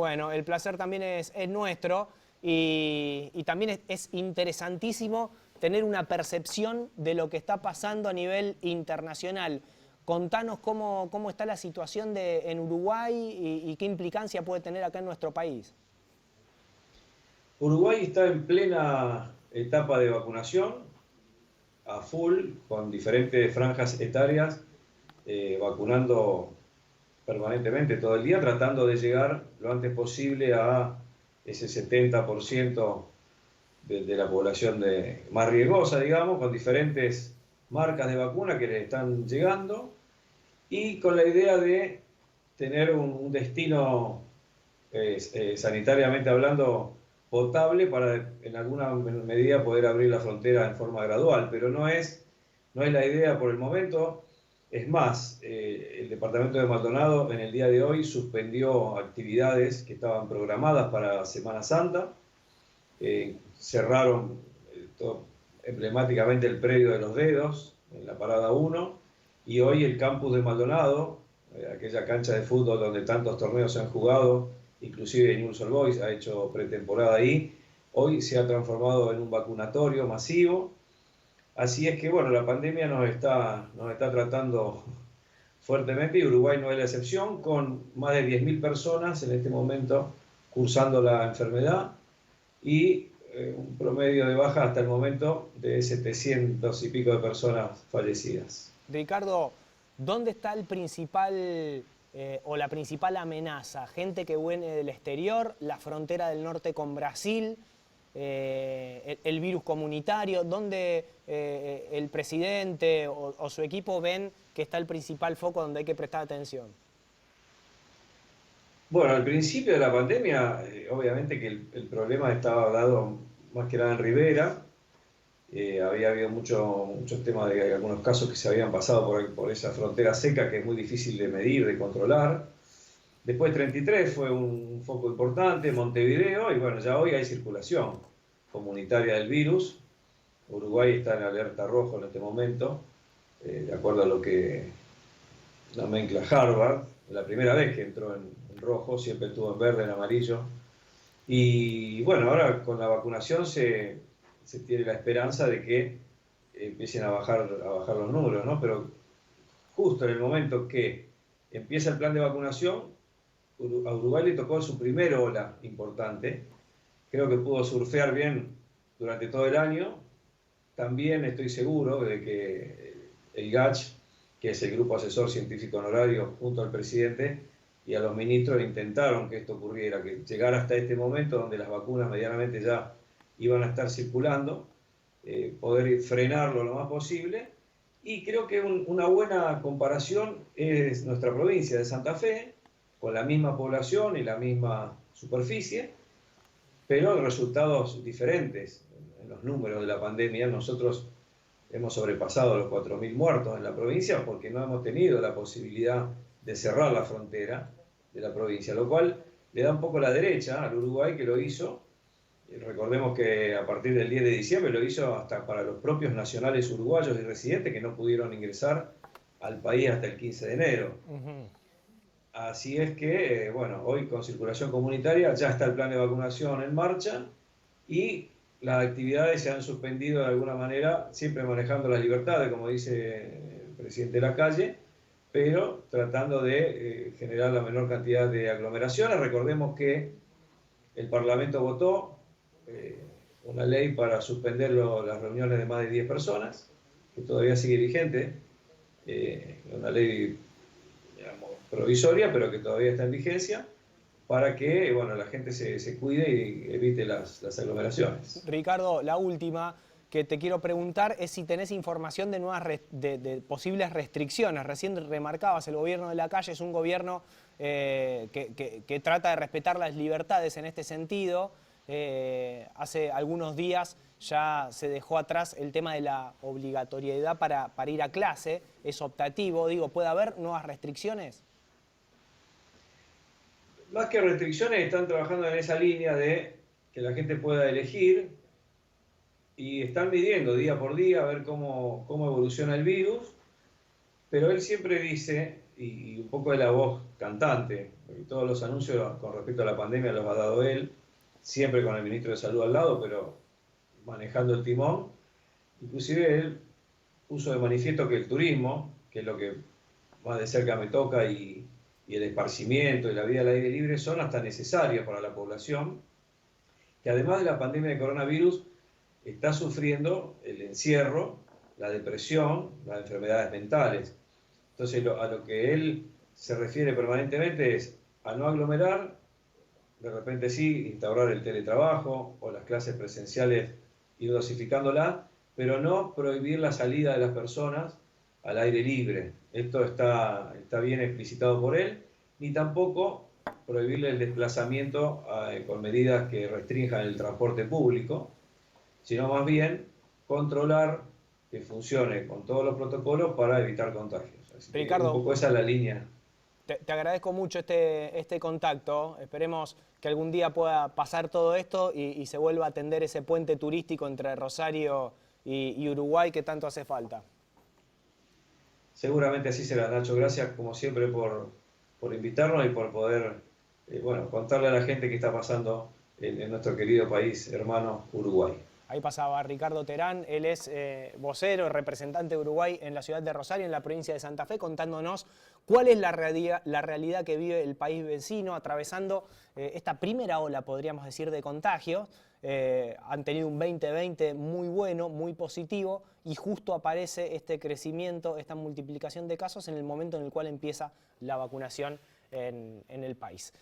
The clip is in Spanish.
Bueno, el placer también es nuestro y también es interesantísimo tener una percepción de lo que está pasando a nivel internacional. Contanos cómo está la situación en Uruguay y qué implicancia puede tener acá en nuestro país. Uruguay está en plena etapa de vacunación, a full, con diferentes franjas etarias, vacunando permanentemente todo el día, tratando de llegar lo antes posible a ese 70% de la población más riesgosa, digamos, con diferentes marcas de vacuna que le están llegando y con la idea de tener un destino sanitariamente hablando potable para en alguna medida poder abrir la frontera en forma gradual, pero no es la idea por el momento. Es más, el departamento de Maldonado en el día de hoy suspendió actividades que estaban programadas para Semana Santa, cerraron emblemáticamente el predio de los Dedos en la parada 1 y hoy el campus de Maldonado, aquella cancha de fútbol donde tantos torneos se han jugado, inclusive Newell's Old Boys ha hecho pretemporada ahí, hoy se ha transformado en un vacunatorio masivo. Así es que bueno, la pandemia nos está tratando fuertemente y Uruguay no es la excepción, con más de 10.000 personas en este momento cursando la enfermedad y un promedio de baja hasta el momento de 700 y pico de personas fallecidas. Ricardo, ¿dónde está el principal o la principal amenaza? ¿Gente que viene del exterior, la frontera del norte con Brasil, el virus comunitario? ¿Dónde el presidente o su equipo ven que está el principal foco donde hay que prestar atención? Bueno, al principio de la pandemia, obviamente que el problema estaba dado más que nada en Rivera. Había habido muchos temas de algunos casos que se habían pasado por esa frontera seca que es muy difícil de medir, de controlar. Después 33 fue un foco importante, Montevideo, y bueno, ya hoy hay circulación comunitaria del virus. Uruguay está en alerta rojo en este momento, de acuerdo a lo que nomencla Harvard. La primera vez que entró en rojo, siempre estuvo en verde, en amarillo. Y bueno, ahora con la vacunación se tiene la esperanza de que empiecen a bajar los números, ¿no? Pero justo en el momento que empieza el plan de vacunación, a Uruguay le tocó su primera ola importante. Creo que pudo surfear bien durante todo el año. También estoy seguro de que el GACH, que es el Grupo Asesor Científico Honorario, junto al presidente y a los ministros, intentaron que esto ocurriera, que llegara hasta este momento donde las vacunas medianamente ya iban a estar circulando, poder frenarlo lo más posible. Y creo que una buena comparación es nuestra provincia de Santa Fe, con la misma población y la misma superficie, pero resultados diferentes en los números de la pandemia. Nosotros hemos sobrepasado los 4.000 muertos en la provincia porque no hemos tenido la posibilidad de cerrar la frontera de la provincia, lo cual le da un poco la derecha al Uruguay, que lo hizo. Recordemos que a partir del 10 de diciembre lo hizo hasta para los propios nacionales uruguayos y residentes que no pudieron ingresar al país hasta el 15 de enero. Así es que, bueno, hoy con circulación comunitaria ya está el plan de vacunación en marcha y las actividades se han suspendido de alguna manera, siempre manejando las libertades, como dice el presidente de la calle, pero tratando de generar la menor cantidad de aglomeraciones. Recordemos que el Parlamento votó una ley para suspender las reuniones de más de 10 personas, que todavía sigue vigente, una ley, digamos, provisoria, pero que todavía está en vigencia, para que bueno, la gente se cuide y evite las aglomeraciones. Ricardo, la última que te quiero preguntar es si tenés información de de posibles restricciones. Recién remarcabas, el gobierno de la calle es un gobierno que trata de respetar las libertades en este sentido. Hace algunos días ya se dejó atrás el tema de la obligatoriedad para ir a clase, es optativo. Digo, ¿puede haber nuevas restricciones? Más que restricciones, están trabajando en esa línea de que la gente pueda elegir y están midiendo día por día a ver cómo evoluciona el virus, pero él siempre dice, y un poco de la voz cantante porque todos los anuncios con respecto a la pandemia los ha dado él, siempre con el ministro de Salud al lado, pero manejando el timón. Inclusive él puso de manifiesto que el turismo, que es lo que más de cerca me toca, y el esparcimiento y la vida al aire libre son hasta necesarios para la población, que además de la pandemia de coronavirus está sufriendo el encierro, la depresión, las enfermedades mentales. Entonces a lo que él se refiere permanentemente es a no aglomerar, de repente sí, instaurar el teletrabajo o las clases presenciales, ir dosificándola, pero no prohibir la salida de las personas al aire libre. Esto está bien explicitado por él, ni tampoco prohibirle el desplazamiento con medidas que restrinjan el transporte público, sino más bien controlar que funcione con todos los protocolos para evitar contagios. Así que Ricardo, un poco esa es la línea. te agradezco mucho este contacto. Esperemos que algún día pueda pasar todo esto y se vuelva a atender ese puente turístico entre Rosario y Uruguay que tanto hace falta. Seguramente así será, Nacho. Gracias como siempre por invitarnos y por poder contarle a la gente qué está pasando en nuestro querido país hermano Uruguay. Ahí pasaba Ricardo Terán, él es vocero, representante de Uruguay en la ciudad de Rosario, en la provincia de Santa Fe, contándonos cuál es la realidad que vive el país vecino, atravesando esta primera ola, podríamos decir, de contagios. Han tenido un 2020 muy bueno, muy positivo, y justo aparece este crecimiento, esta multiplicación de casos en el momento en el cual empieza la vacunación en el país.